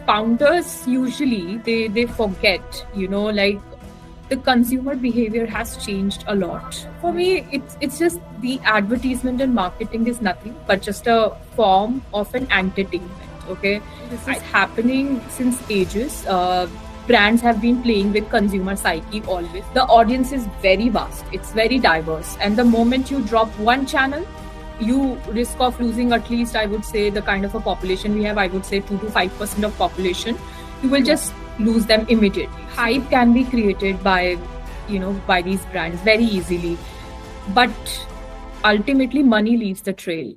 founders usually they forget, like the consumer behavior has changed a lot. For me, it's just the advertisement and marketing is nothing but just a form of an entertainment. Okay, this is happening since ages. Brands have been playing with consumer psyche always. The audience is very vast, it's very diverse, and the moment you drop one channel, you risk of losing at least, I would say, the kind of a population we have, I would say 2 to 5% of population. You will just lose them immediately. Hype can be created by these brands very easily, but ultimately money leaves the trail.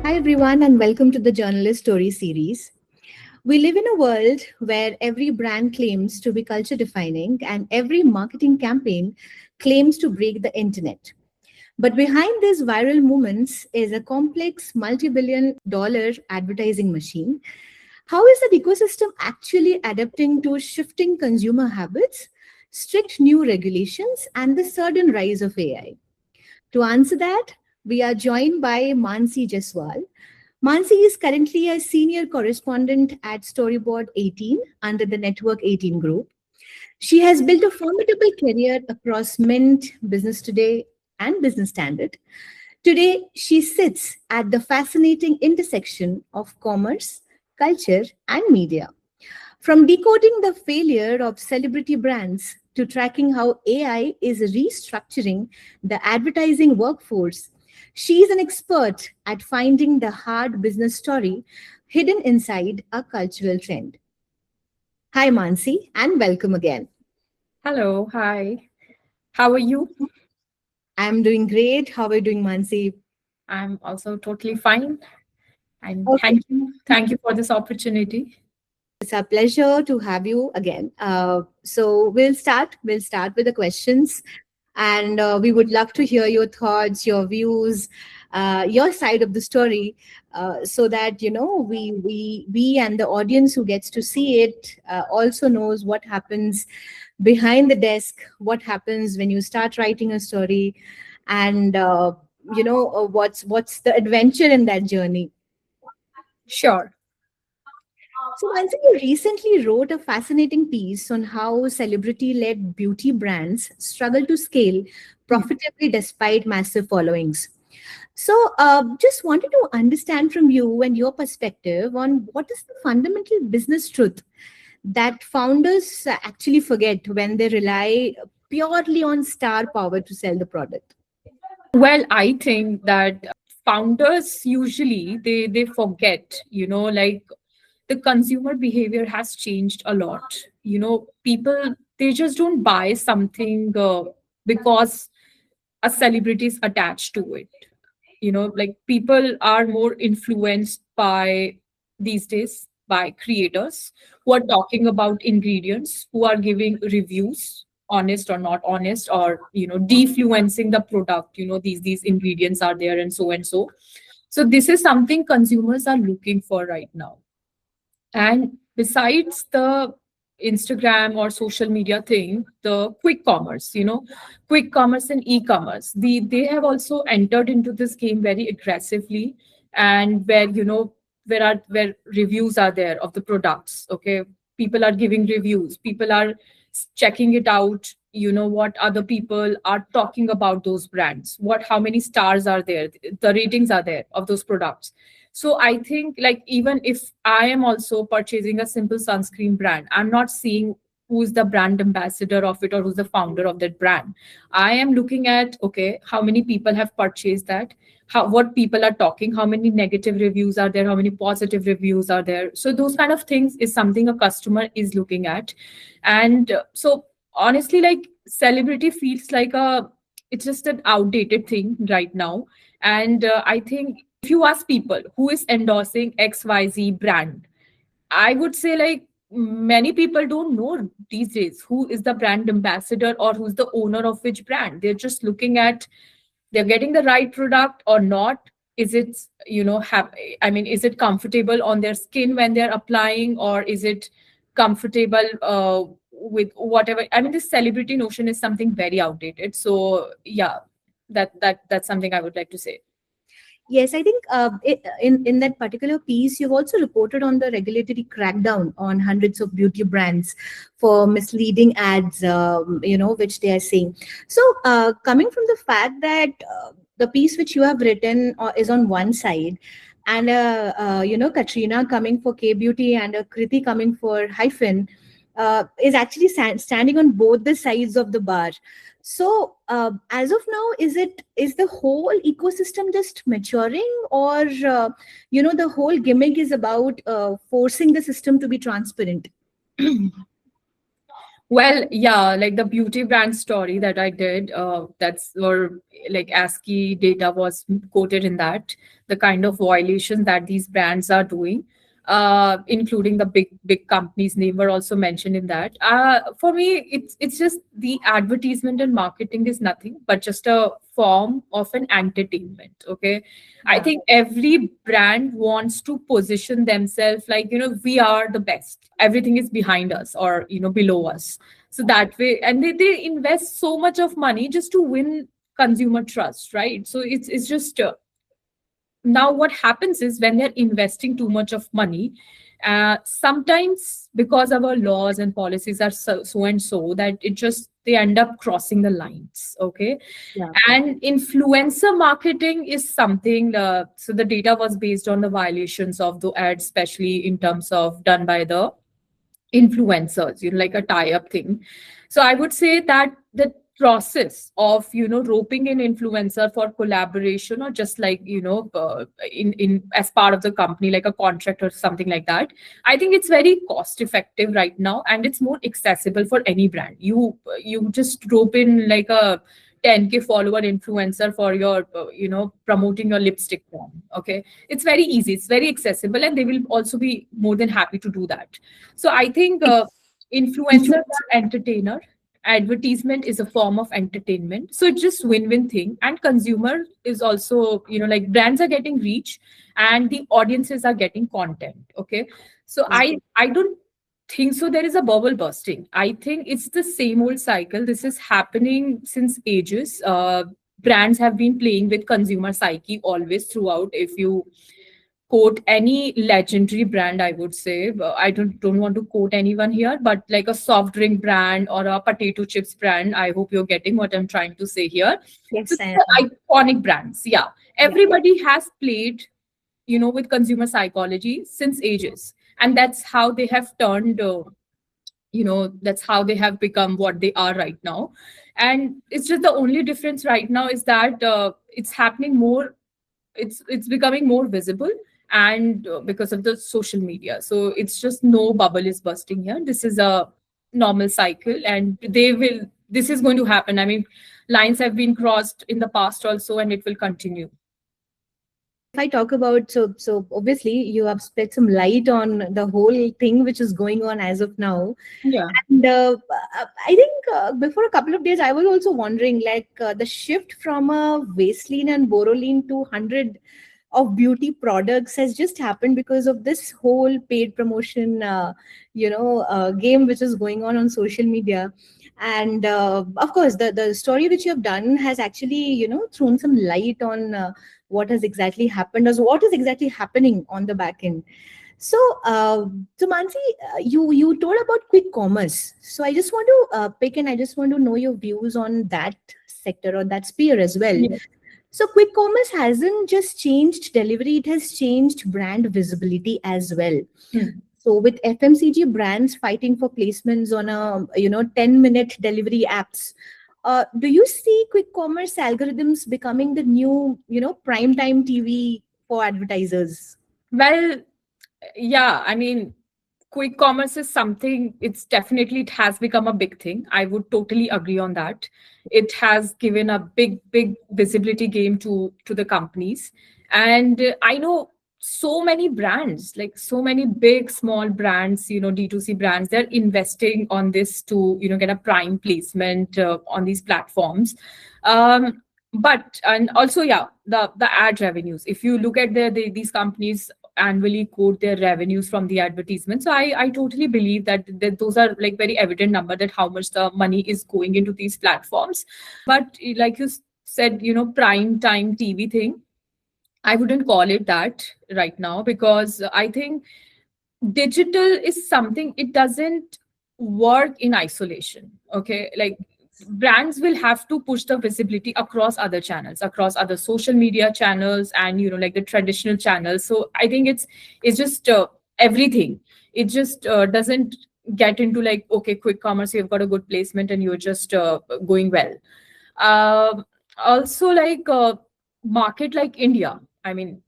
Hi everyone, and welcome to the Journalist Story series. We live in a world where every brand claims to be culture defining and every marketing campaign claims to break the internet. But behind these viral movements is a complex multi-billion-dollar advertising machine. How is the ecosystem actually adapting to shifting consumer habits, strict new regulations, and the sudden rise of AI? To answer that, we are joined by Mansi Jaswal. Mansi is currently a senior correspondent at Storyboard 18 under the Network 18 group. She has built a formidable career across Mint, Business Today, and Business Standard. Today, she sits at the fascinating intersection of commerce, culture, and media. From decoding the failure of celebrity brands to tracking how AI is restructuring the advertising workforce, she is an expert at finding the hard business story hidden inside a cultural trend. Hi, Mansi, and welcome again. Hello, hi. How are you? I'm doing great. How are you doing, Mansi? I'm also totally fine. And Okay. Thank you for this opportunity. It's a pleasure to have you again. So we'll start. We'll start with the questions, and we would love to hear your thoughts, your views, your side of the story, so that we and the audience who gets to see it also knows what happens behind the desk, what happens when you start writing a story, and what's the adventure in that journey. Sure. So, Mansi, you recently wrote a fascinating piece on how celebrity-led beauty brands struggle to scale profitably despite massive followings. So, just wanted to understand from you and your perspective on what is the fundamental business truth that founders actually forget when they rely purely on star power to sell the product. Well, I think that founders usually they forget, like the consumer behavior has changed a lot. People, they just don't buy something because a celebrity is attached to it. Like people are more influenced by these days by creators who are talking about ingredients, who are giving reviews, honest or not honest, or defluencing the product. These ingredients are there and so and so. So this is something consumers are looking for right now. And besides the Instagram or social media thing, the quick commerce and e-commerce, they have also entered into this game very aggressively, and where reviews are there of the products. Okay, people are giving reviews, people are checking it out. What other people are talking about those brands, how many stars are there, the ratings are there of those products. So I think, like, even if I am also purchasing a simple sunscreen brand, I'm not seeing who's the brand ambassador of it or who's the founder of that brand. I am looking at, okay, how many people have purchased that, what people are talking, how many negative reviews are there, how many positive reviews are there. So those kind of things is something a customer is looking at. And so honestly, like, celebrity feels like it's just an outdated thing right now. And I think if you ask people who is endorsing XYZ brand, I would say, like, many people don't know these days who is the brand ambassador or who's the owner of which brand. They're just looking at, they're getting the right product or not. Is it, is it comfortable on their skin when they're applying, or is it comfortable with whatever. I mean, this celebrity notion is something very outdated. So yeah, that's something I would like to say. Yes, I think in that particular piece, you've also reported on the regulatory crackdown on hundreds of beauty brands for misleading ads, which they are saying. So, coming from the fact that the piece which you have written is on one side, and Katrina coming for K Beauty and Kriti coming for Hyphen, is actually standing on both the sides of the bar. So, as of now, is the whole ecosystem just maturing, or the whole gimmick is about forcing the system to be transparent? Well, yeah, like the beauty brand story that I did, that's or like ASCI data was quoted in that, the kind of violations that these brands are doing, including the big companies' name were also mentioned in that. For me, it's just the advertisement and marketing is nothing but just a form of an entertainment. Okay, I Yeah. think every brand wants to position themselves like, we are the best. Everything is behind us or, below us. So that way, and they invest so much of money just to win consumer trust, right? So it's just now what happens is when they're investing too much of money, sometimes because our laws and policies are so and so that it just they end up crossing the lines. Okay, Yeah. and influencer marketing is something, so the data was based on the violations of the ads, especially in terms of done by the influencers, like a tie-up thing. So I would say that the process of, roping in influencer for collaboration or just like, in as part of the company, like a contract or something like that, I think it's very cost effective right now, and it's more accessible for any brand. You just rope in like a 10K follower influencer for your, promoting your lipstick brand. Okay, it's very easy, it's very accessible, and they will also be more than happy to do that. So I think influencers are entertainer. Advertisement is a form of entertainment. So it's just win-win thing. And consumer is also, like brands are getting reach and the audiences are getting content. Okay. So Yeah. I don't think so there is a bubble bursting. I think it's the same old cycle. This is happening since ages. Brands have been playing with consumer psyche always throughout. If you quote any legendary brand, I would say, I don't want to quote anyone here, but like a soft drink brand or a potato chips brand, I hope you're getting what I'm trying to say here. So Yes, I am. the iconic brands, yeah, Yeah. everybody has played, with consumer psychology since ages, and that's how they have turned, that's how they have become what they are right now. And it's just the only difference right now is that it's happening more, it's becoming more visible, and because of the social media, so it's just no bubble is busting here. This is a normal cycle, and this is going to happen. I mean, lines have been crossed in the past also, and it will continue. And if I talk about, so obviously you have spread some light on the whole thing which is going on as of now. Yeah. And I think before a couple of days, I was also wondering, like, the shift from a Vaseline and Boroline to 100 of beauty products has just happened because of this whole paid promotion, game which is going on social media. And of course, the story which you have done has actually, thrown some light on what has exactly happened, or what is exactly happening on the back end. So, Mansi, you told about quick commerce. So I just want to pick, and I just want to know your views on that sector or that sphere as well. Yeah. So quick commerce hasn't just changed delivery; it has changed brand visibility as well. Hmm. So with FMCG brands fighting for placements on a 10-minute delivery apps, do you see quick commerce algorithms becoming the new prime time TV for advertisers? Well, yeah, I mean, quick commerce is something, it has become a big thing. I would totally agree on that. It has given a big visibility game to the companies. And I know so many brands, like so many big small brands, D2C brands, they're investing on this to, get a prime placement on these platforms. But and also, yeah, the ad revenues, if you look at these companies, annually quote their revenues from the advertisement. So I totally believe that those are like very evident number that how much the money is going into these platforms. But like you said, prime time TV thing, I wouldn't call it that right now, because I think digital is something, it doesn't work in isolation. Okay, like brands will have to push the visibility across other channels, across other social media channels, and like the traditional channels. So I think it's just everything. It just doesn't get into like, okay, quick commerce, you've got a good placement and you're just going well. Also, like market like India. I mean,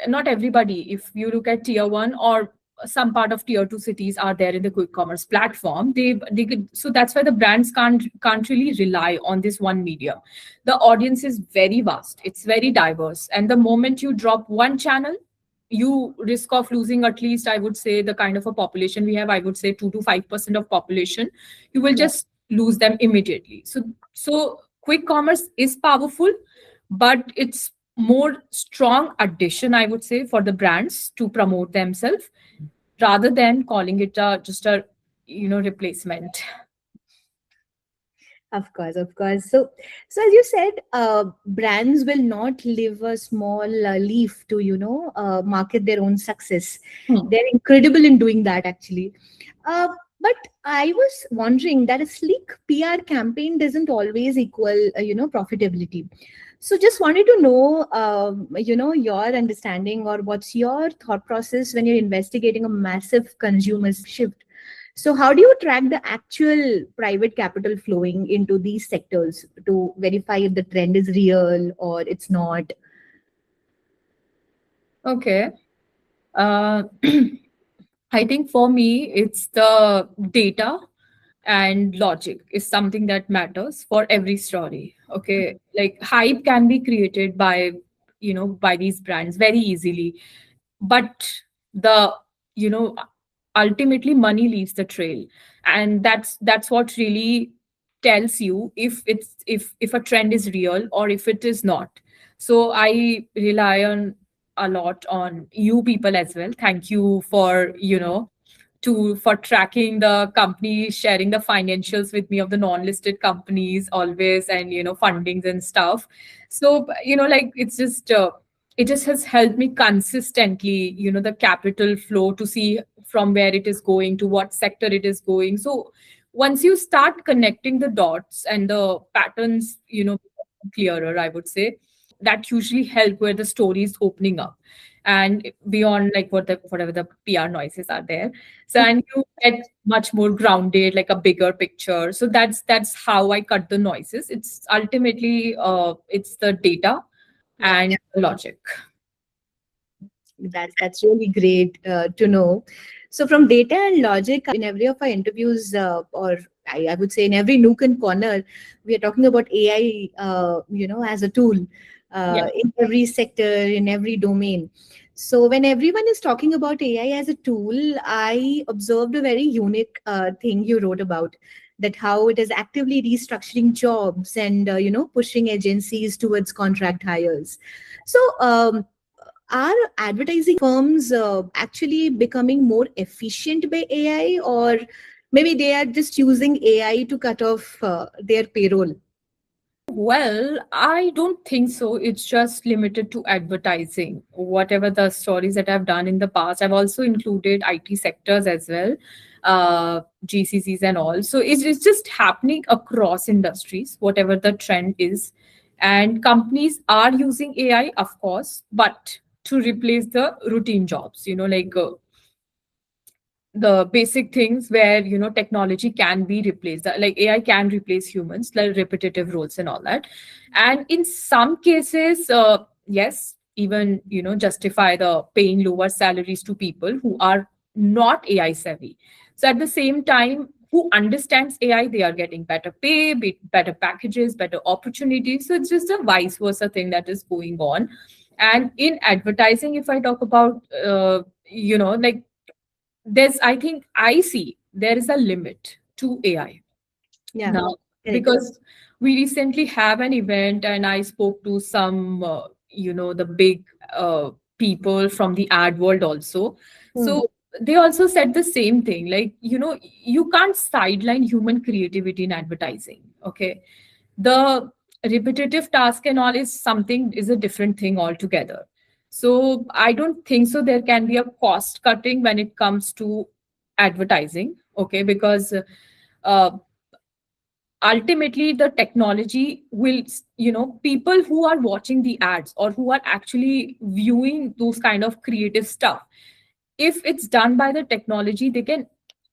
not everybody. If you look at tier one or some part of tier two cities are there in the quick commerce platform. They could, so that's why the brands can't really rely on this one media. The audience is very vast. It's very diverse, and the moment you drop one channel, you risk of losing, at least I would say, the kind of a population we have. I would say 2 to 5% of population. You will Yeah. just lose them immediately. So quick commerce is powerful, but it's more strong addition, I would say, for the brands to promote themselves, rather than calling it just a replacement. Of course, of course. So as you said, brands will not leave a small leaf to market their own success. Hmm. They're incredible in doing that, actually. Uh, but I was wondering that a sleek PR campaign doesn't always equal, profitability. So just wanted to know, your understanding or what's your thought process when you're investigating a massive consumer shift. So, how do you track the actual private capital flowing into these sectors to verify if the trend is real or it's not? Okay. uh, I think for me, it's the data and logic is something that matters for every story. Okay. Like hype can be created by these brands very easily, but the you know ultimately money leaves the trail, and that's what really tells you if a trend is real or if it is not. So I rely on a lot on you people as well. Thank you for for tracking the company, sharing the financials with me of the non-listed companies always, and fundings and stuff. So like it just has helped me consistently, the capital flow, to see from where it is going to what sector it is going. So once you start connecting the dots and the patterns, become clearer, I would say, that usually help where the story is opening up and beyond, like whatever the PR noises are there. So and you get much more grounded, like a bigger picture. So that's how I cut the noises. It's ultimately it's the data Yeah, and the logic. that's really great to know. So, from data and logic, in every of our interviews, or I would say in every nook and corner, we are talking about AI, as a tool Yeah. in every sector, in every domain. So, when everyone is talking about AI as a tool, I observed a very unique thing you wrote about, that how it is actively restructuring jobs and pushing agencies towards contract hires. So, are advertising firms actually becoming more efficient by AI, or maybe they are just using AI to cut off their payroll? Well, I don't think so. It's just limited to advertising. Whatever the stories that I've done in the past, I've also included IT sectors as well, GCCs and all. So it's just happening across industries, whatever the trend is. And companies are using AI, of course, but to replace the routine jobs, like the basic things where technology can be replaced, like AI can replace humans, like repetitive roles and all that. And in some cases, yes, even justify the paying lower salaries to people who are not AI savvy. So at the same time, who understands AI, they are getting better pay, better packages, better opportunities. So it's just a vice versa thing that is going on. And in advertising, if I talk about like, I think I see there is a limit to AI Yeah, now, correct. because we recently have an event and I spoke to some, the big people from the ad world also. Hmm. So they also said the same thing, like, you can't sideline human creativity in advertising. Okay, the repetitive task and all is a different thing altogether. So I don't think so there can be a cost cutting when it comes to advertising. Okay, because uh, ultimately the technology will, people who are watching the ads or who are actually viewing those kind of creative stuff, if it's done by the technology, they can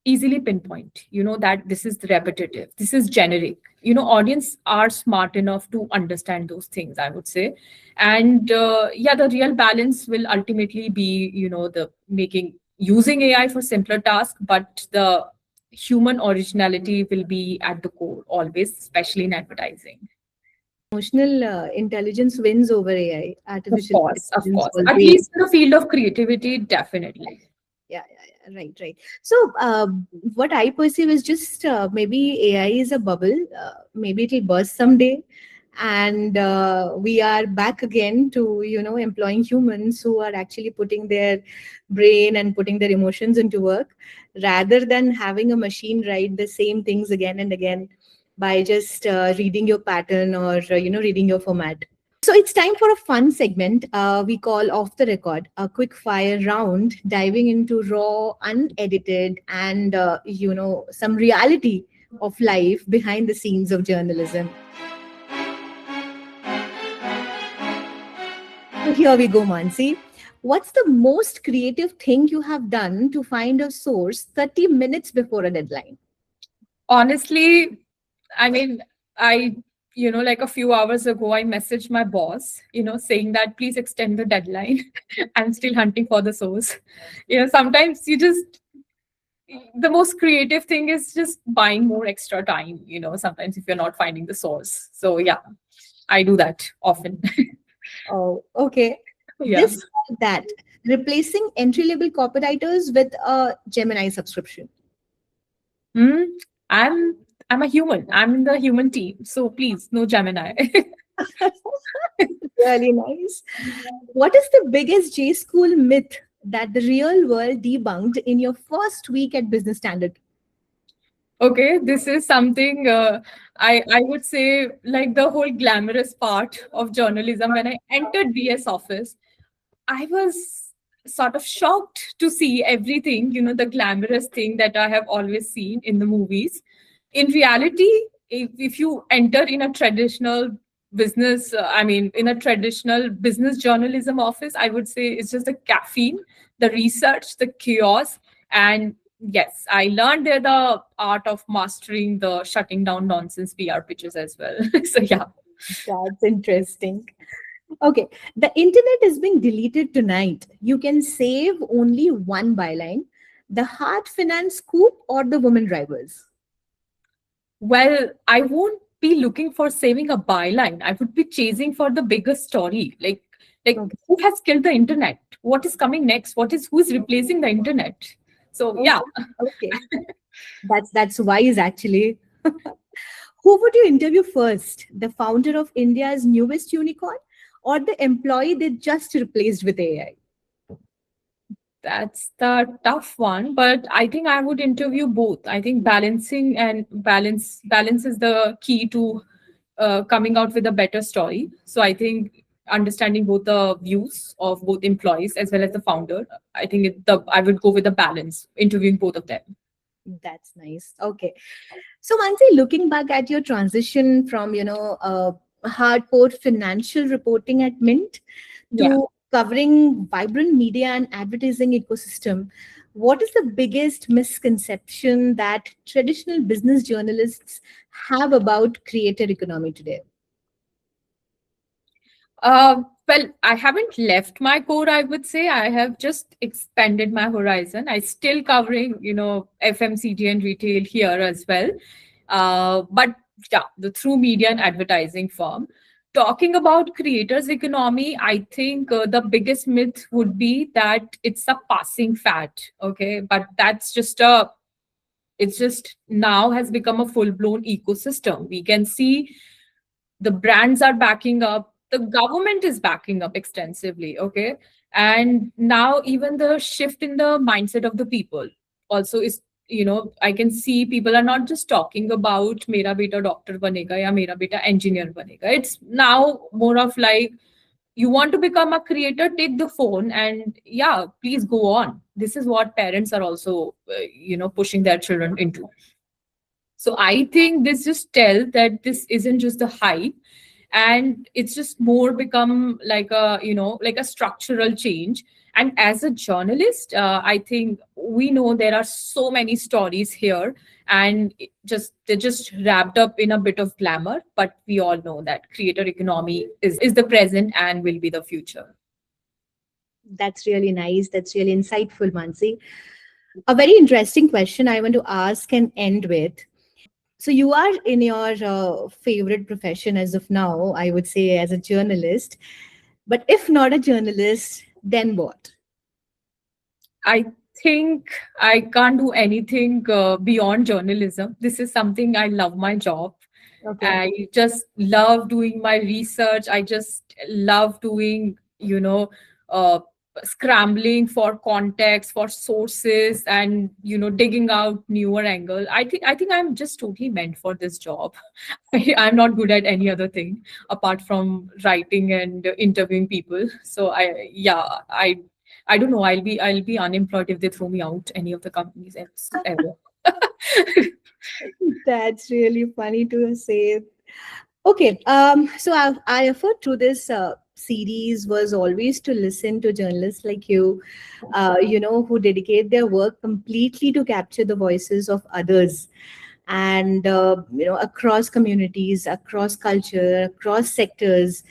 easily pinpoint, that this is repetitive, this is generic. Audience are smart enough to understand those things, I would say. And yeah, the real balance will ultimately be, the making using AI for simpler tasks, but the human originality will be at the core always, especially in advertising. Emotional intelligence wins over AI. Artificial Of intelligence course, at always. least in the field of creativity, definitely. Yeah, right, right. So, what I perceive is just maybe AI is a bubble. Maybe it'll burst someday, and we are back again to employing humans who are actually putting their brain and putting their emotions into work, rather than having a machine write the same things again and again by just reading your pattern or reading your format. So it's time for a fun segment we call Off the Record, a quick fire round diving into raw, unedited, and some reality of life behind the scenes of journalism. So here we go, Mansi. What's the most creative thing you have done to find a source 30 minutes before a deadline? Honestly, I mean, I, like a few hours ago, I messaged my boss, saying that please extend the deadline. I'm still hunting for the source. Sometimes the most creative thing is just buying more extra time, sometimes if you're not finding the source. So, yeah, I do that often. Oh, okay. Yeah. This or that. Replacing entry level copywriters with a Gemini subscription. Hmm. I'm I'm a human. I'm in the human team. So please, no Gemini. Really nice. What is the biggest J school myth that the real world debunked in your first week at Business Standard? Okay, this is something I would say, like the whole glamorous part of journalism. When I entered BS office, I was sort of shocked to see everything, the glamorous thing that I have always seen in the movies. In reality, if you enter in a traditional business, in a traditional business journalism office, I would say it's just the caffeine, the research, the chaos. And yes, I learned there the art of mastering the shutting down nonsense PR pitches as well. So, yeah. That's interesting. Okay, the internet is being deleted tonight. You can save only one byline: the hard finance scoop or the women drivers. Well, I won't be looking for saving a byline. I would be chasing for the bigger story. Like Okay. who has killed the internet? What is coming next? Who's replacing the internet? So, yeah. Okay. Okay. That's wise actually. Who would you interview first? The founder of India's newest unicorn or the employee they just replaced with AI? That's the tough one, but I think I would interview both. I think balance is the key to coming out with a better story. So I think understanding both the views of both employees as well as the founder, I think I would go with the balance, interviewing both of them. That's nice. Okay. So, Mansi, looking back at your transition from, hardcore financial reporting at Mint Yeah. to covering vibrant media and advertising ecosystem, what is the biggest misconception that traditional business journalists have about creator economy today? Well, I haven't left my core, I would say. I have just expanded my horizon. I still covering, FMCG and retail here as well. But yeah, the through media and advertising firm. Talking about creators economy, I think the biggest myth would be that it's a passing fad. Okay, but it's just now has become a full blown ecosystem. We can see the brands are backing up, the government is backing up extensively. Okay. And now even the shift in the mindset of the people also is, I can see people are not just talking about mera beta doctor banega ya mera beta engineer banega. It's now more of like, you want to become a creator, take the phone and yeah, please go on. This is what parents are also pushing their children into. So I think this just tells that this isn't just the hype, and it's just more become like a, like a structural change. And as a journalist, I think we know there are so many stories here, and they're just wrapped up in a bit of glamour, but we all know that creator economy is the present and will be the future. That's really nice. That's really insightful, Mansi. A very interesting question I want to ask and end with. So, you are in your favorite profession as of now, I would say, as a journalist. But if not a journalist, then what? I think I can't do anything beyond journalism. This is something I love my job. Okay. I just love doing my research. I just love doing, scrambling for context, for sources, and digging out newer angle. I think I'm just totally meant for this job. I'm not good at any other thing apart from writing and interviewing people. So I don't know. I'll be unemployed if they throw me out any of the companies ever. That's really funny to say. Okay, so I effort through this series was always to listen to journalists like you, who dedicate their work completely to capture the voices of others, and across communities, across culture, across sectors,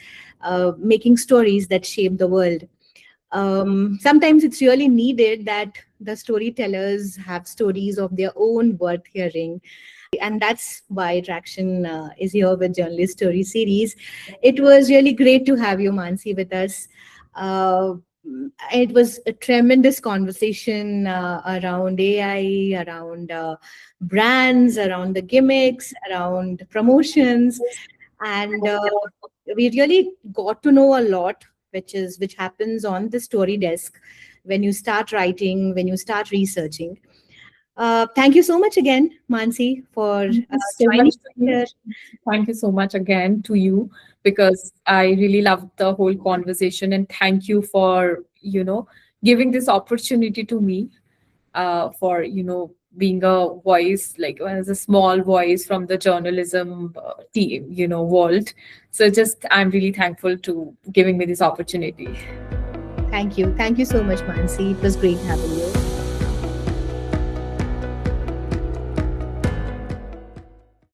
making stories that shape the world. Sometimes it's really needed that the storytellers have stories of their own worth hearing, and that's why Tracxn is here with Journalist Story Series. It was really great to have you, Mansi, with us. Uh, it was a tremendous conversation around AI, around brands, around the gimmicks, around promotions, and we really got to know a lot, which happens on the story desk when you start writing, when you start researching. Thank you so much again, Mansi, for Thank you so much joining to here. you. Thank you so much again to you, because I really loved the whole conversation, and thank you for giving this opportunity to me, for being a voice, like as a small voice from the journalism team, world. So just I'm really thankful to giving me this opportunity. Thank you. Thank you so much, Mansi. It was great having you.